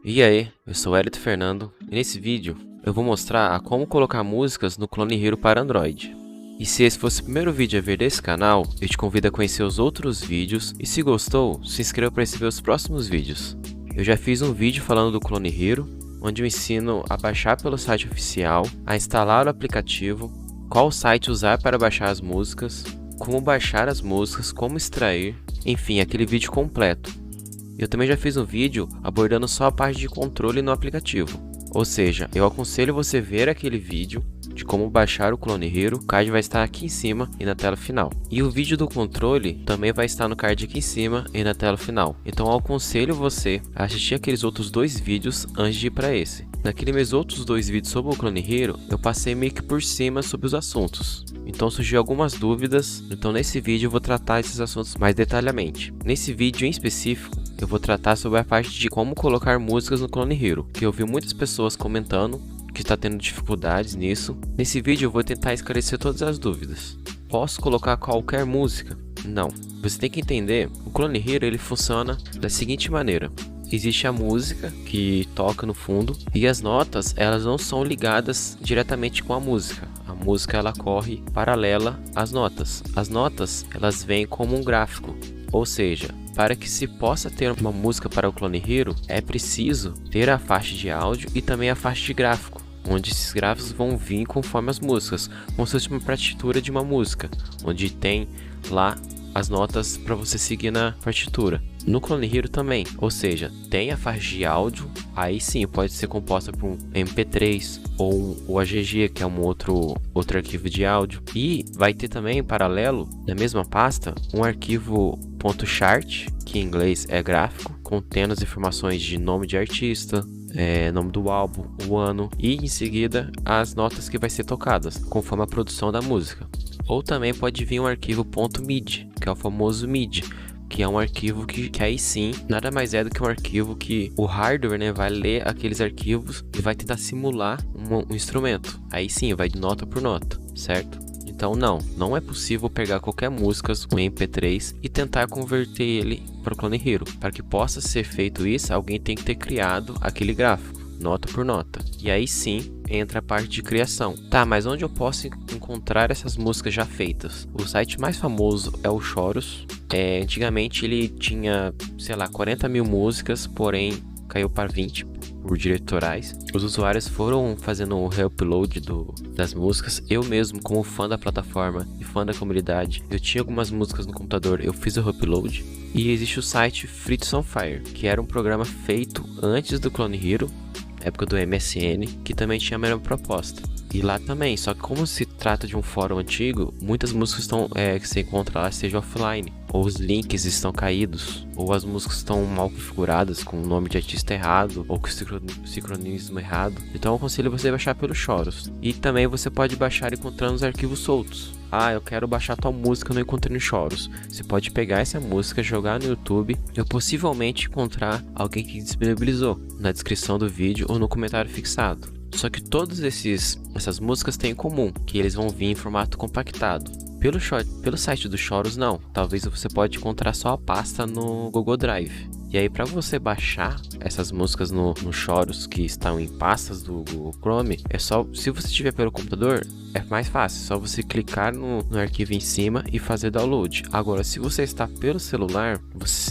E aí, eu sou o Elito Fernando e nesse vídeo eu vou mostrar a como colocar músicas no Clone Hero para Android. E se esse fosse o primeiro vídeo a ver desse canal, eu te convido a conhecer os outros vídeos e se gostou, se inscreva para receber os próximos vídeos. Eu já fiz um vídeo falando do Clone Hero, onde eu ensino a baixar pelo site oficial, a instalar o aplicativo, qual site usar para baixar as músicas, como baixar as músicas, como extrair, enfim, aquele vídeo completo. Eu também já fiz um vídeo abordando só a parte de controle no aplicativo, ou seja, eu aconselho você ver aquele vídeo de como baixar o Clone Hero, o card vai estar aqui em cima e na tela final. E o vídeo do controle também vai estar no card aqui em cima e na tela final. Então eu aconselho você a assistir aqueles outros dois vídeos antes de ir para esse. Naqueles meus outros dois vídeos sobre o Clone Hero, eu passei meio que por cima sobre os assuntos. Então surgiu algumas dúvidas, então nesse vídeo eu vou tratar esses assuntos mais detalhadamente. Nesse vídeo em específico, eu vou tratar sobre a parte de como colocar músicas no Clone Hero, que eu vi muitas pessoas comentando que está tendo dificuldades nisso. Nesse vídeo eu vou tentar esclarecer todas as dúvidas. Posso colocar qualquer música? Não. Você tem que entender, o Clone Hero ele funciona da seguinte maneira. Existe a música que toca no fundo e as notas elas não são ligadas diretamente com a música. A música ela corre paralela às notas. As notas elas vêm como um gráfico, ou seja, para que se possa ter uma música para o Clone Hero, é preciso ter a faixa de áudio e também a faixa de gráfico, onde esses gráficos vão vir conforme as músicas, como se fosse uma partitura de uma música, onde tem lá as notas para você seguir na partitura. No Clone Hero também, ou seja, tem a faixa de áudio, aí sim pode ser composta por um MP3 ou o AGG, que é um outro arquivo de áudio, e vai ter também em paralelo, na mesma pasta, um arquivo .chart, que em inglês é gráfico, contendo as informações de nome de artista, nome do álbum, o ano e em seguida as notas que vai ser tocadas, conforme a produção da música. Ou também pode vir um arquivo .mid, que é o famoso MIDI, que é um arquivo que aí sim, nada mais é do que um arquivo que o hardware vai ler aqueles arquivos e vai tentar simular um instrumento. Aí sim, vai de nota por nota, certo? Então não é possível pegar qualquer música, um MP3 e tentar converter ele para o Clone Hero. Para que possa ser feito isso, alguém tem que ter criado aquele gráfico, nota por nota. E aí sim entra a parte de criação. Tá, mas onde eu posso encontrar essas músicas já feitas? O site mais famoso é o Chorus. Antigamente ele tinha, sei lá, 40 mil músicas, porém caiu para 20 por diretorais. Os usuários foram fazendo o reupload das músicas. Eu mesmo, como fã da plataforma e fã da comunidade, eu tinha algumas músicas no computador, eu fiz o reupload. E existe o site Frits on Fire, que era um programa feito antes do Clone Hero, época do MSN, que também tinha a mesma proposta. E lá também, só que como se trata de um fórum antigo, muitas músicas que você encontra lá estejam offline, ou os links estão caídos, ou as músicas estão mal configuradas, com o nome de artista errado, ou com o sincronismo errado. Então eu aconselho você a baixar pelo Chorus. E também você pode baixar encontrando os arquivos soltos. Ah, eu quero baixar tal música, eu não encontrei no Chorus. Você pode pegar essa música, jogar no YouTube e possivelmente encontrar alguém que disponibilizou na descrição do vídeo ou no comentário fixado. Só que todas essas músicas têm em comum, que eles vão vir em formato compactado. Pelo site do Chorus não, talvez você pode encontrar só a pasta no Google Drive. E aí para você baixar essas músicas no Chorus que estão em pastas do Google Chrome, é só, se você tiver pelo computador, é mais fácil, é só você clicar no arquivo em cima e fazer download. Agora, se você está pelo celular,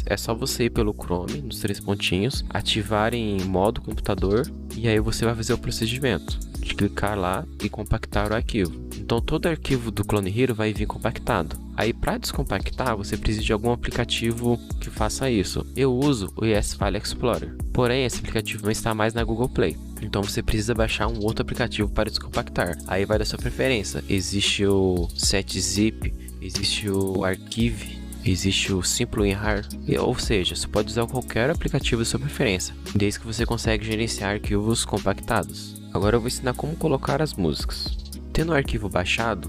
é só você ir pelo Chrome, nos 3 pontinhos, ativar em modo computador e aí você vai fazer o procedimento de clicar lá e compactar o arquivo. Então todo arquivo do Clone Hero vai vir compactado. Aí para descompactar você precisa de algum aplicativo que faça isso. Eu uso o ES File Explorer, porém esse aplicativo não está mais na Google Play. Então você precisa baixar um outro aplicativo para descompactar. Aí vai da sua preferência. Existe o SetZip, existe o Archive, existe o Simple WinRAR, ou seja, você pode usar qualquer aplicativo de sua preferência, desde que você consiga gerenciar arquivos compactados. Agora eu vou ensinar como colocar as músicas. Tendo o arquivo baixado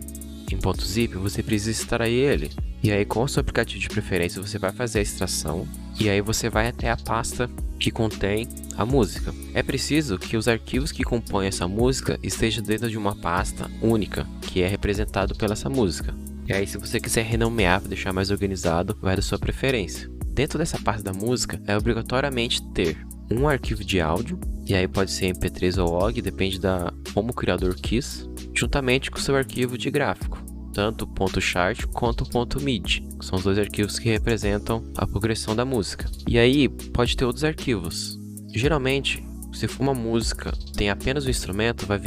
em .zip, você precisa extrair ele. E aí com o seu aplicativo de preferência você vai fazer a extração. E aí você vai até a pasta que contém a música. É preciso que os arquivos que compõem essa música estejam dentro de uma pasta única, que é representado pela essa música. E aí, se você quiser renomear para deixar mais organizado, vai da sua preferência. Dentro dessa pasta da música, é obrigatoriamente ter um arquivo de áudio, e aí pode ser MP3 ou OGG, depende da como o criador quis, juntamente com o seu arquivo de gráfico, tanto .chart quanto .mid, que são os dois arquivos que representam a progressão da música. E aí, pode ter outros arquivos. Geralmente, se for uma música tem apenas o instrumento, vai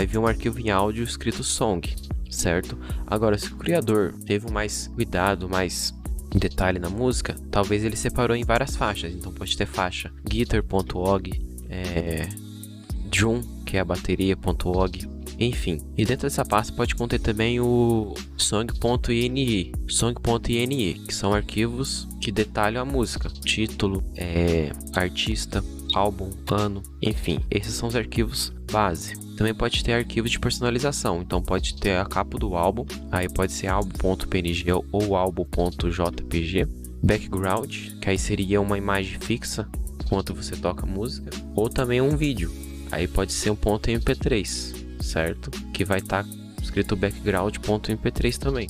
vir um arquivo em áudio escrito song, certo? Agora, se o criador teve mais cuidado, mais detalhe na música, talvez ele separou em várias faixas. Então pode ter faixa guitar.og, drum, que é a bateria.og, enfim. E dentro dessa pasta pode conter também o song.ini, que são arquivos que detalham a música, título, artista, álbum, ano, enfim, esses são os arquivos base. Também pode ter arquivos de personalização, então pode ter a capa do álbum, aí pode ser álbum.png ou álbum.jpg, background, que aí seria uma imagem fixa enquanto você toca a música, ou também um vídeo, aí pode ser um .mp3, certo? Que vai estar escrito background.mp3 também.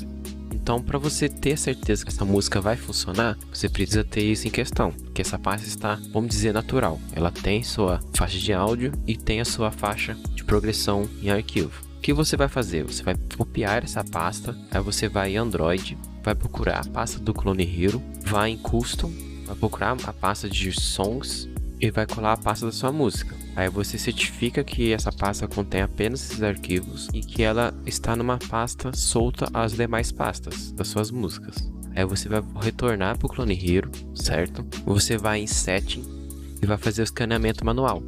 Então, para você ter certeza que essa música vai funcionar, você precisa ter isso em questão, que essa pasta está, vamos dizer, natural. Ela tem sua faixa de áudio e tem a sua faixa de progressão em arquivo. O que você vai fazer? Você vai copiar essa pasta, aí você vai em Android, vai procurar a pasta do Clone Hero, vai em Custom, vai procurar a pasta de Songs e vai colar a pasta da sua música. Aí você certifica que essa pasta contém apenas esses arquivos e que ela está numa pasta solta às demais pastas das suas músicas. Aí você vai retornar para o Clone Hero, certo? Você vai em Setting e vai fazer o escaneamento manual.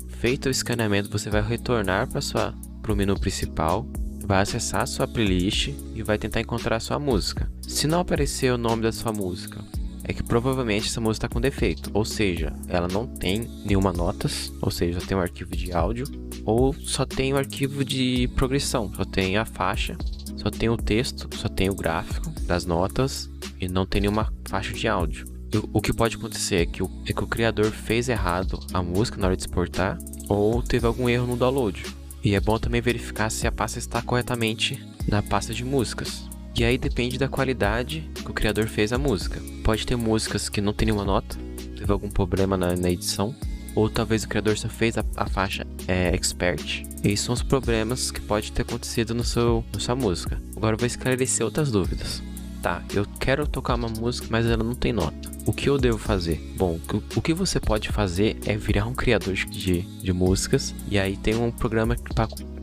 Feito o escaneamento, você vai retornar para o menu principal, vai acessar a sua playlist e vai tentar encontrar a sua música. Se não aparecer o nome da sua música, é que provavelmente essa música está com defeito, ou seja, ela não tem nenhuma notas, ou seja, só tem um arquivo de áudio, ou só tem um arquivo de progressão, só tem a faixa, só tem o texto, só tem o gráfico das notas e não tem nenhuma faixa de áudio. O que pode acontecer é que o criador fez errado a música na hora de exportar, ou teve algum erro no download. E é bom também verificar se a pasta está corretamente na pasta de músicas. E aí depende da qualidade que o criador fez a música. Pode ter músicas que não tem nenhuma nota, teve algum problema na edição, ou talvez o criador só fez a faixa expert. Esses são os problemas que pode ter acontecido na sua música. Agora eu vou esclarecer outras dúvidas. Tá, eu quero tocar uma música, mas ela não tem nota. O que eu devo fazer? Bom, o que você pode fazer é virar um criador de músicas, e aí tem um programa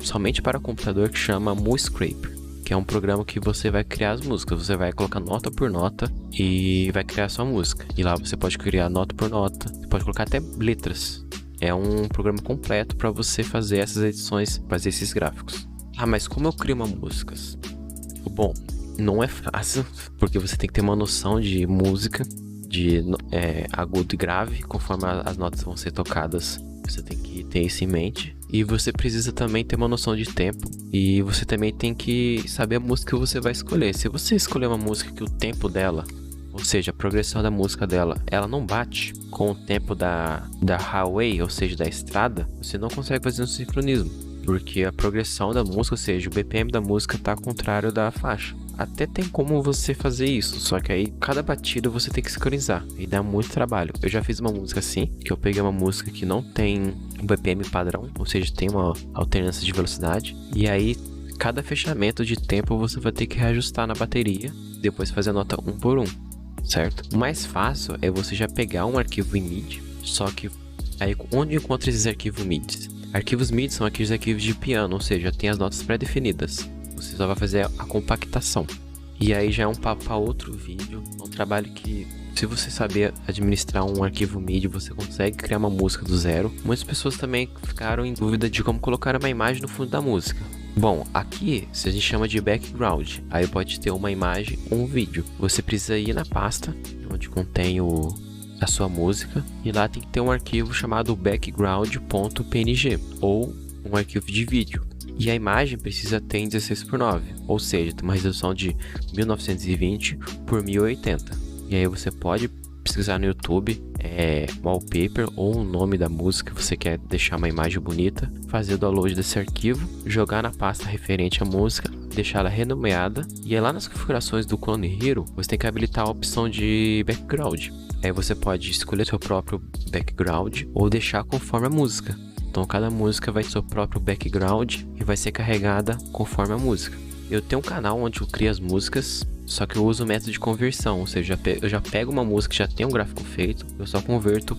somente para computador que chama MooScraper, que é um programa que você vai criar as músicas. Você vai colocar nota por nota e vai criar a sua música. E lá você pode criar nota por nota, você pode colocar até letras. É um programa completo para você fazer essas edições, fazer esses gráficos. Ah, mas como eu crio uma música? Bom, não é fácil, porque você tem que ter uma noção de música, de agudo e grave, conforme as notas vão ser tocadas. Você tem que ter isso em mente. E você precisa também ter uma noção de tempo. E você também tem que saber a música que você vai escolher. Se você escolher uma música que o tempo dela, ou seja, a progressão da música dela, ela não bate com o tempo da highway, ou seja, da estrada, você não consegue fazer um sincronismo, porque a progressão da música, ou seja, o BPM da música está ao contrário da faixa. Até tem como você fazer isso, só que aí cada batida você tem que sincronizar e dá muito trabalho. Eu já fiz uma música assim, que eu peguei uma música que não tem um BPM padrão, ou seja, tem uma alternância de velocidade, e aí cada fechamento de tempo você vai ter que reajustar na bateria, depois fazer a nota um por um, certo? O mais fácil é você já pegar um arquivo em MIDI, só que aí onde encontra esses arquivos MIDI? Arquivos MIDI são aqueles arquivos de piano, ou seja, tem as notas pré-definidas. Você só vai fazer a compactação. E aí já é um papo para outro vídeo. É um trabalho que, se você saber administrar um arquivo MIDI, você consegue criar uma música do zero. Muitas pessoas também ficaram em dúvida de como colocar uma imagem no fundo da música. Bom, aqui a gente chama de background. Aí pode ter uma imagem ou um vídeo. Você precisa ir na pasta onde contém a sua música. E lá tem que ter um arquivo chamado background.png ou um arquivo de vídeo. E a imagem precisa ter em 16:9, ou seja, tem uma resolução de 1920 por 1080. E aí você pode pesquisar no YouTube wallpaper ou o nome da música que você quer deixar uma imagem bonita, fazer o download desse arquivo, jogar na pasta referente à música, deixar ela renomeada, e aí lá nas configurações do Clone Hero você tem que habilitar a opção de background. Aí você pode escolher seu próprio background ou deixar conforme a música. Então cada música vai ter seu próprio background e vai ser carregada conforme a música. Eu tenho um canal onde eu crio as músicas, só que eu uso o método de conversão, ou seja, eu já pego uma música que já tem um gráfico feito, eu só converto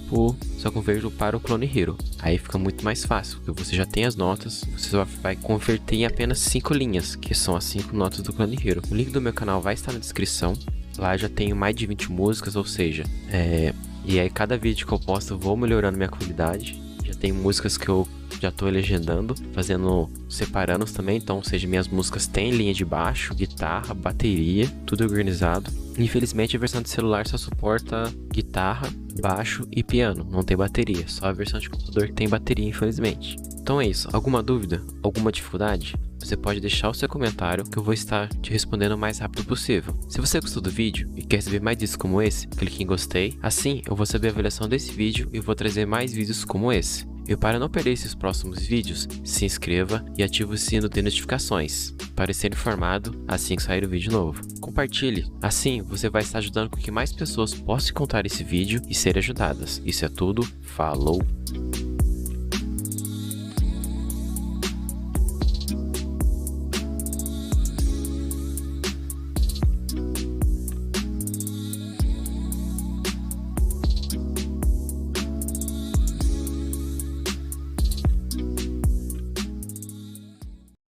para o Clone Hero. Aí fica muito mais fácil, porque você já tem as notas, você só vai converter em apenas 5 linhas, que são as 5 notas do Clone Hero. O link do meu canal vai estar na descrição. Lá eu já tenho mais de 20 músicas, ou seja, e aí cada vídeo que eu posto eu vou melhorando minha qualidade. Já tem músicas que eu já tô legendando, separando também, então, ou seja, minhas músicas têm linha de baixo, guitarra, bateria, tudo organizado. Infelizmente a versão de celular só suporta guitarra, baixo e piano, não tem bateria, só a versão de computador que tem bateria, infelizmente. Então é isso, alguma dúvida, alguma dificuldade? Você pode deixar o seu comentário que eu vou estar te respondendo o mais rápido possível. Se você gostou do vídeo e quer receber mais vídeos como esse, clique em gostei. Assim eu vou saber a avaliação desse vídeo e vou trazer mais vídeos como esse. E para não perder esses próximos vídeos, se inscreva e ative o sino de notificações para ser informado assim que sair o vídeo novo. Compartilhe, assim você vai estar ajudando com que mais pessoas possam encontrar esse vídeo e serem ajudadas. Isso é tudo, falou!